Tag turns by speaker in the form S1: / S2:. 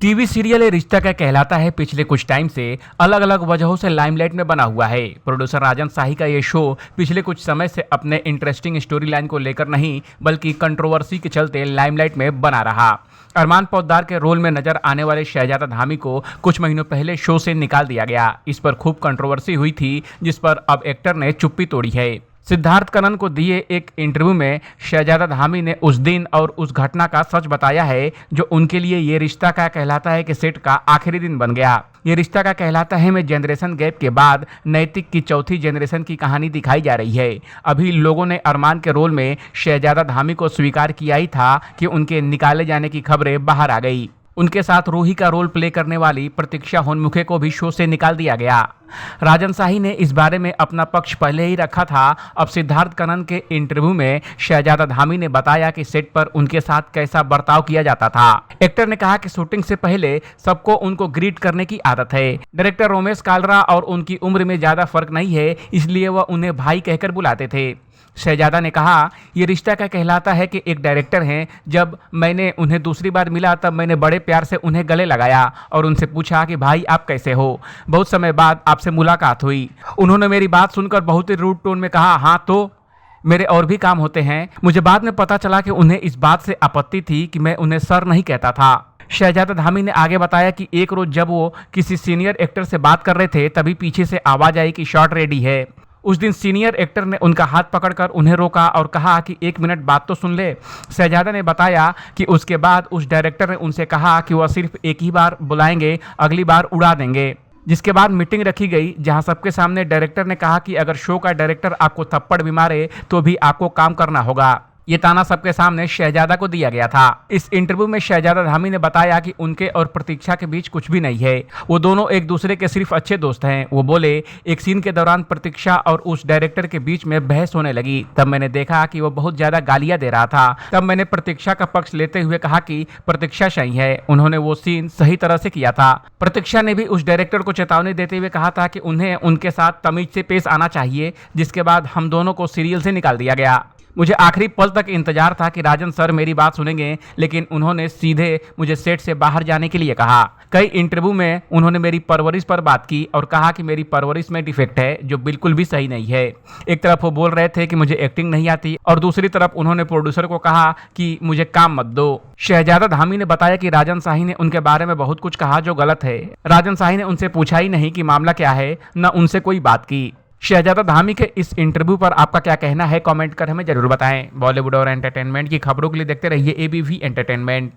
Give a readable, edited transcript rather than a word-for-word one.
S1: TV serial ये रिश्ता क्या कहलाता है पिछले कुछ टाइम से अलग अलग वजहों से लाइमलाइट में बना हुआ है। प्रोड्यूसर राजन शाही का ये शो पिछले कुछ समय से अपने इंटरेस्टिंग स्टोरी लाइन को लेकर नहीं बल्कि कंट्रोवर्सी के चलते लाइमलाइट में बना रहा। अरमान पोद्दार के रोल में नजर आने वाले शहजादा धामी को कुछ महीनों पहले शो से निकाल दिया गया। इस पर खूब कंट्रोवर्सी हुई थी, जिस पर अब एक्टर ने चुप्पी तोड़ी है। सिद्धार्थ कनन को दिए एक इंटरव्यू में शहजादा धामी ने उस दिन और उस घटना का सच बताया है जो उनके लिए ये रिश्ता क्या कहलाता है कि सेट का आखिरी दिन बन गया। ये रिश्ता क्या कहलाता है में जनरेशन गैप के बाद नैतिक की चौथी जनरेशन की कहानी दिखाई जा रही है। अभी लोगों ने अरमान के रोल में शहजादा धामी को स्वीकार किया ही था कि उनके निकाले जाने की खबरें बाहर आ गई। उनके साथ रूही का रोल प्ले करने वाली प्रतीक्षा होनमुखे को भी शो से निकाल दिया गया। राजन शाही ने इस बारे में अपना पक्ष पहले ही रखा था। अब सिद्धार्थ कनन के इंटरव्यू में शहजादा धामी ने बताया कि सेट पर उनके साथ कैसा बर्ताव किया जाता था। एक्टर ने कहा कि शूटिंग से पहले सबको उनको ग्रीट करने की आदत है। डायरेक्टर रोमेश कालरा और उनकी उम्र में ज्यादा फर्क नहीं है, इसलिए वह उन्हें भाई कहकर बुलाते थे। शहजादा ने कहा, ये रिश्ता क्या कहलाता है कि एक डायरेक्टर हैं। जब मैंने उन्हें दूसरी बार मिला तब मैंने बड़े प्यार से उन्हें गले लगाया और उनसे पूछा कि भाई आप कैसे हो। बहुत समय बाद आपसे मुलाकात हुई। उन्होंने मेरी बात सुनकर बहुत ही रूड टोन में कहा, हाँ तो मेरे और भी काम होते हैं। मुझे बाद में पता चला कि उन्हें इस बात से आपत्ति थी कि मैं उन्हें सर नहीं कहता था। शहजादा धामी ने आगे बताया कि एक रोज जब वो किसी सीनियर एक्टर से बात कर रहे थे तभी पीछे से आवाज आई कि शॉट रेडी है। उस दिन सीनियर एक्टर ने उनका हाथ पकड़कर उन्हें रोका और कहा कि एक मिनट बात तो सुन ले। शहजादा ने बताया कि उसके बाद उस डायरेक्टर ने उनसे कहा कि वह सिर्फ एक ही बार बुलाएंगे, अगली बार उड़ा देंगे। जिसके बाद मीटिंग रखी गई जहां सबके सामने डायरेक्टर ने कहा कि अगर शो का डायरेक्टर आपको थप्पड़ भी मारे तो भी आपको काम करना होगा। ये ताना सबके सामने शहजादा को दिया गया था। इस इंटरव्यू में शहजादा धामी ने बताया कि उनके और प्रतीक्षा के बीच कुछ भी नहीं है। वो दोनों एक दूसरे के सिर्फ अच्छे दोस्त हैं। वो बोले, एक सीन के दौरान प्रतीक्षा और उस डायरेक्टर के बीच में बहस होने लगी। तब मैंने देखा कि वो बहुत ज्यादा गालियां दे रहा था। तब मैंने प्रतीक्षा का पक्ष लेते हुए कहा कि प्रतीक्षा सही है, उन्होंने वो सीन सही तरह से किया था। प्रतीक्षा ने भी उस डायरेक्टर को चेतावनी देते हुए कहा था कि उन्हें उनके साथ तमीज से पेश आना चाहिए। जिसके बाद हम दोनों को सीरियल से निकाल दिया गया। मुझे आखिरी पल तक इंतजार था कि राजन सर मेरी बात सुनेंगे, लेकिन उन्होंने सीधे मुझे सेट से बाहर जाने के लिए कहा। कई इंटरव्यू में उन्होंने मेरी परवरिश पर बात की और कहा कि मेरी परवरिश में डिफेक्ट है, जो बिल्कुल भी सही नहीं है। एक तरफ वो बोल रहे थे कि मुझे एक्टिंग नहीं आती और दूसरी तरफ उन्होंने प्रोड्यूसर को कहा कि मुझे काम मत दो। शहजादा धामी ने बताया कि राजन शाही ने उनके बारे में बहुत कुछ कहा जो गलत है। राजन शाही ने उनसे पूछा ही नहीं कि मामला क्या है, न उनसे कोई बात की। शहजादा धामी के इस इंटरव्यू पर आपका क्या कहना है, कमेंट कर हमें जरूर बताएं। बॉलीवुड और एंटरटेनमेंट की खबरों के लिए देखते रहिए ABV एंटरटेनमेंट।